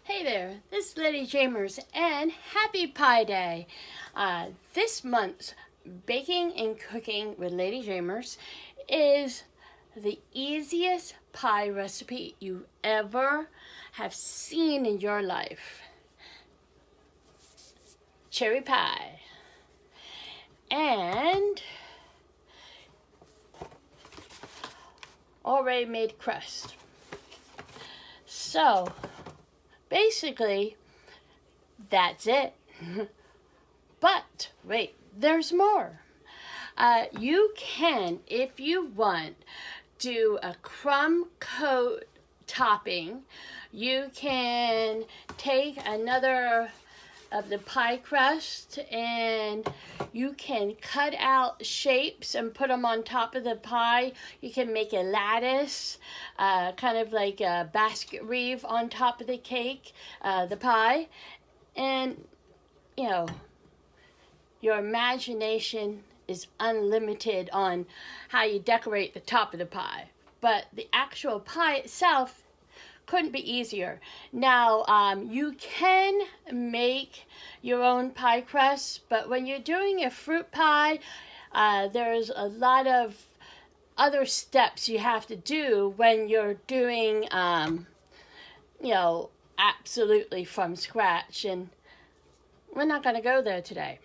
Hey there, this is LadyJamers and happy Pie Day. This month's Baking and Cooking with LadyJamers is the easiest pie recipe you ever have seen in your life. Cherry pie. And already made crust. So, basically, that's it. But, wait, there's more. You can, if you want, do a crumb coat topping. You can take another of the pie crust and you can cut out shapes and put them on top of the pie. You can make a lattice, kind of like a basket weave on top of the cake, the pie. And, you know, your imagination is unlimited on how you decorate the top of the pie. But the actual pie itself couldn't be easier. Now, you can make your own pie crust, but when you're doing a fruit pie, there's a lot of other steps you have to do when you're doing, you know, absolutely from scratch, and we're not going to go there today.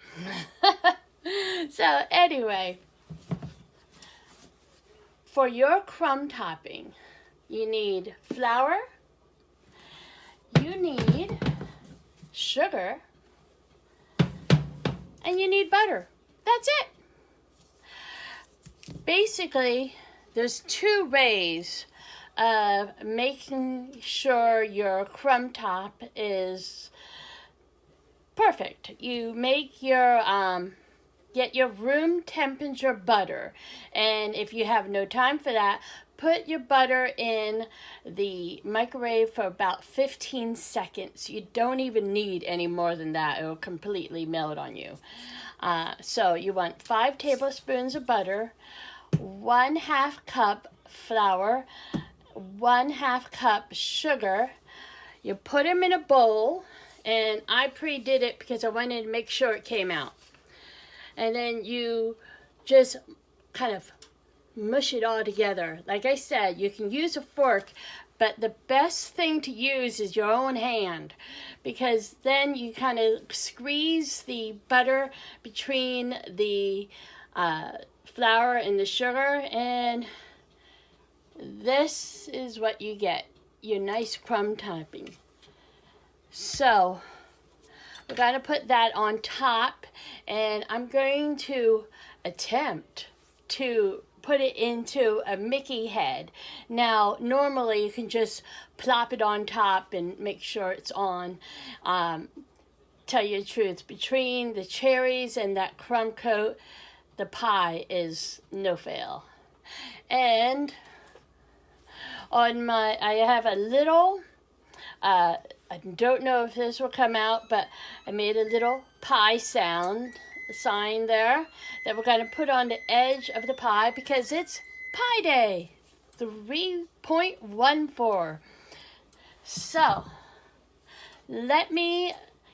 So anyway, for your crumb topping, you need flour, you need sugar, and you need butter. That's it. Basically, there's two ways of making sure your crumb top is perfect. You make your get your room temperature butter, and if you have no time for that, put your butter in the microwave for about 15 seconds. You don't even need any more than that. It will completely melt on you. So you want 5 tablespoons of butter, 1/2 cup flour, 1/2 cup sugar. You put them in a bowl, and I pre-did it because I wanted to make sure it came out. And then you just kind of mush it all together. Like I said, you can use a fork, but the best thing to use is your own hand, because then you kind of squeeze the butter between the flour and the sugar, and this is what you get, your nice crumb topping. So we're going to put that on top, and I'm going to attempt to put it into a Mickey head. Now, normally you can just plop it on top and make sure it's on. Tell you the truth, between the cherries and that crumb coat, the pie is no fail. And on my, I have a little, I don't know if this will come out, but I made a little pie sound sign there that we're going to put on the edge of the pie because it's Pie Day 3.14. So let me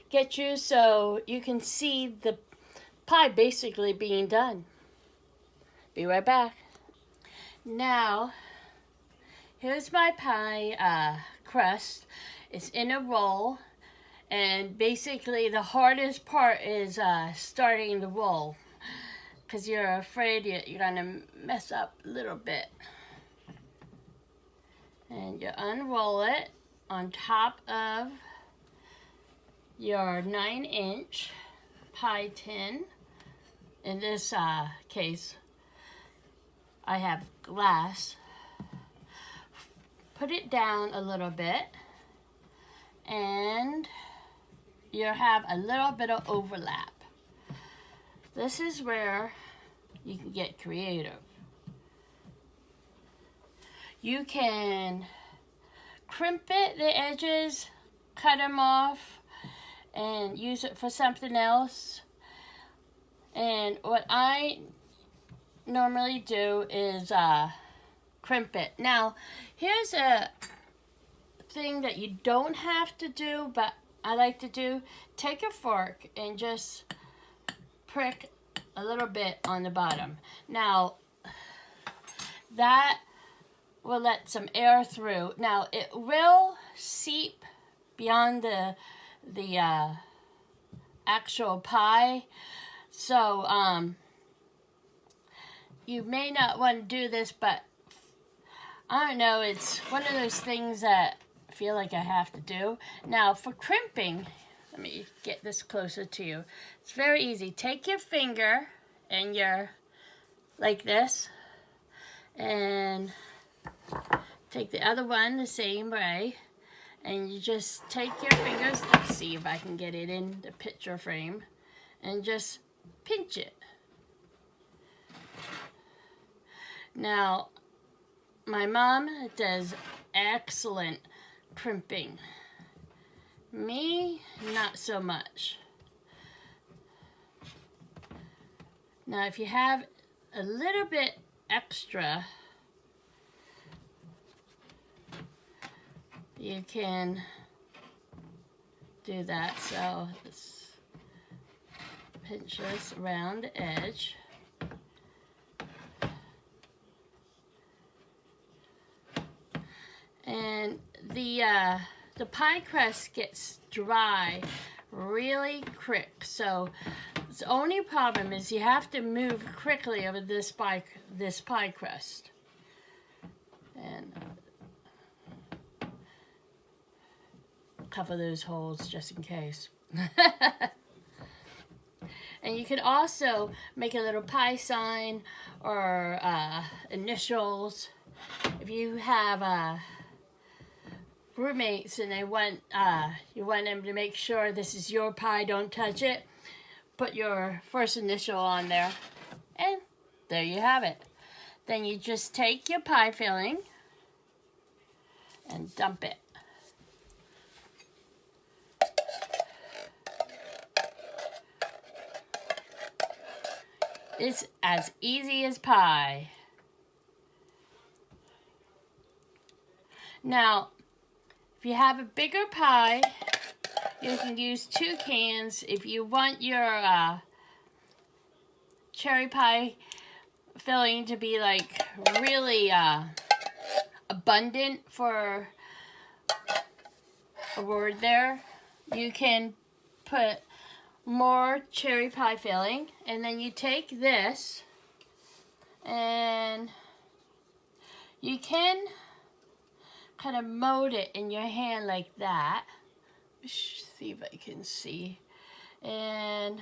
get you so you can see the pie basically being done. Be right back. Now, here's my pie crust. It's in a roll. And basically the hardest part is starting the roll, because you're afraid you're going to mess up a little bit. And you unroll it on top of your 9-inch pie tin. In this case, I have glass. Put it down a little bit, and you have a little bit of overlap. This is where you can get creative. You can crimp it, the edges, cut them off, and use it for something else. And what I normally do is crimp it. Now, here's a thing that you don't have to do, but I like to do, take a fork and just prick a little bit on the bottom. Now, that will let some air through. Now, it will seep beyond the actual pie. So, you may not want to do this, but I don't know, it's one of those things that I feel like I have to do. Now, for crimping, let me get this closer to you. It's very easy. Take your finger and like this, and take the other one the same way, and you just take your fingers, let's see if I can get it in the picture frame, and just pinch it. Now, my mom does excellent crimping. Me, not so much. Now, if you have a little bit extra, you can do that. So, let's pinch this around the edge. And the pie crust gets dry really quick. So the only problem is you have to move quickly over this pie crust. And cover those holes just in case. And you can also make a little pie sign or initials. If you have roommates and they want you want them to make sure this is your pie, don't touch it, put your first initial on there, and there you have it. Then you just take your pie filling and dump it. It's as easy as pie. Now, if you have a bigger pie, you can use 2 cans. If you want your cherry pie filling to be like really abundant for a word there, you can put more cherry pie filling, and then you take this and you can kind of mold it in your hand like that. Let's see if I can see. And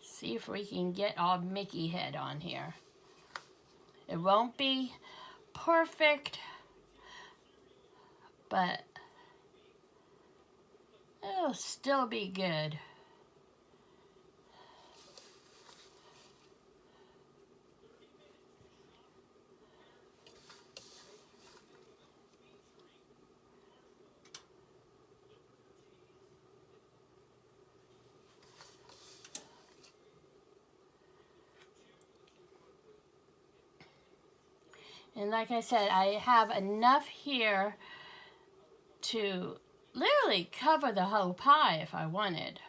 see if we can get our Mickey head on here. It won't be perfect, but it'll still be good. And like I said, I have enough here to literally cover the whole pie if I wanted.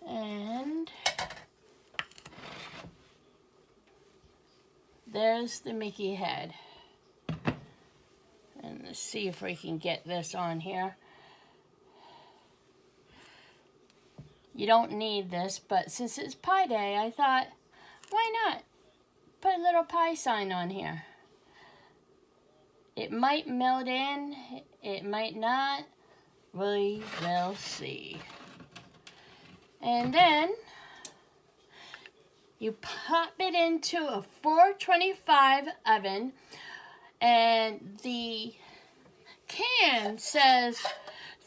And there's the Mickey head. And let's see if we can get this on here. You don't need this, but since it's Pie Day, I thought, why not put a little pie sign on here? It might melt in, it might not. We will see. And then you pop it into a 425 oven, and the can says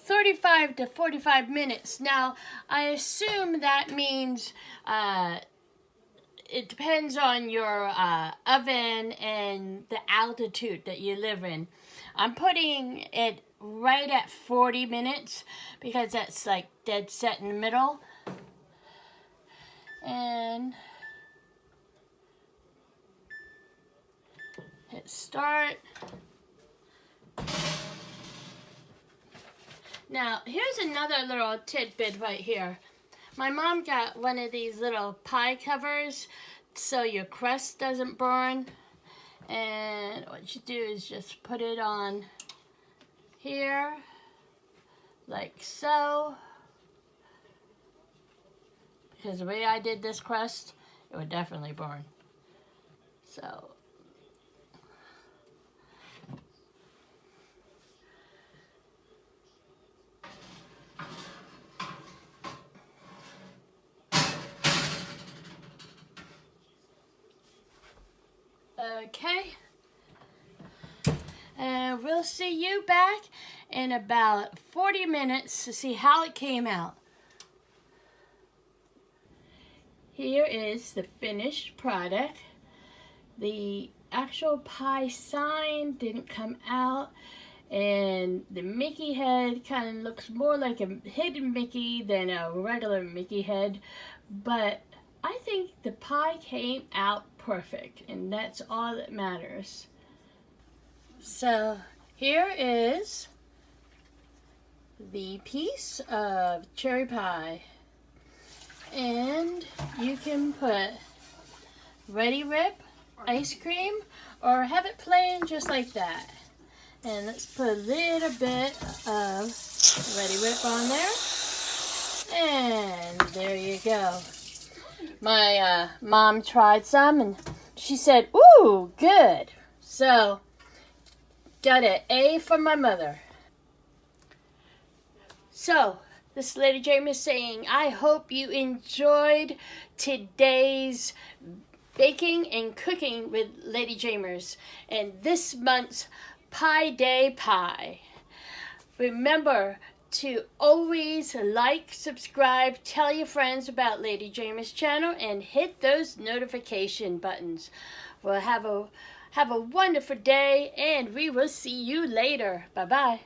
35 to 45 minutes. Now, I assume that means it depends on your oven and the altitude that you live in. I'm putting it right at 40 minutes because that's like dead set in the middle. And hit start. Now, here's another little tidbit right here. My mom got one of these little pie covers so your crust doesn't burn. And what you do is just put it on here, like so. Because the way I did this crust, it would definitely burn. So, okay. And we'll see you back in about 40 minutes to see how it came out. Here is the finished product. The actual pie sign didn't come out, and the Mickey head kind of looks more like a hidden Mickey than a regular Mickey head, but I think the pie came out perfect, and that's all that matters. So here is the piece of cherry pie. And you can put Ready Rip ice cream or have it plain just like that. And let's put a little bit of Ready Rip on there. And there you go. My mom tried some and she said, "Ooh, good." So, got an A from my mother. So, this is LadyJamers saying, I hope you enjoyed today's baking and cooking with LadyJamers and this month's Pie Day Pie. Remember to always like, subscribe, tell your friends about LadyJamers channel, and hit those notification buttons. Well, have a wonderful day, and we will see you later. Bye-bye.